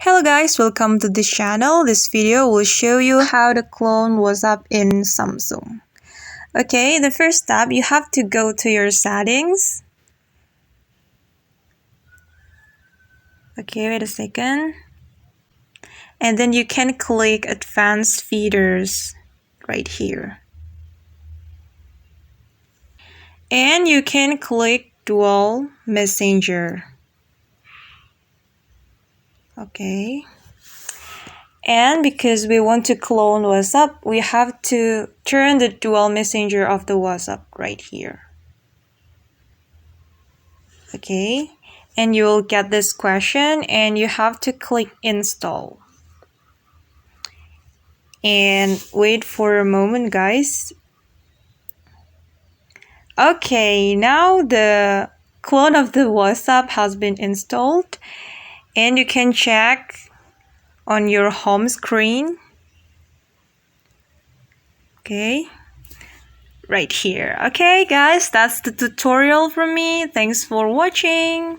Hello guys, welcome to this channel. This video will show you how to clone WhatsApp in Samsung. Okay, the first step, you have to go to your settings. Okay, wait a second. And then you can click advanced features right here. And you can click dual messenger. Okay. And because we want to clone WhatsApp, we have to turn the dual messenger of the WhatsApp right here. Okay. And you will get this question and you have to click install. And wait for a moment, guys. Okay, now the clone of the WhatsApp has been installed and you can check on your home screen. Okay, right here. Okay guys, that's the tutorial from me. Thanks for watching.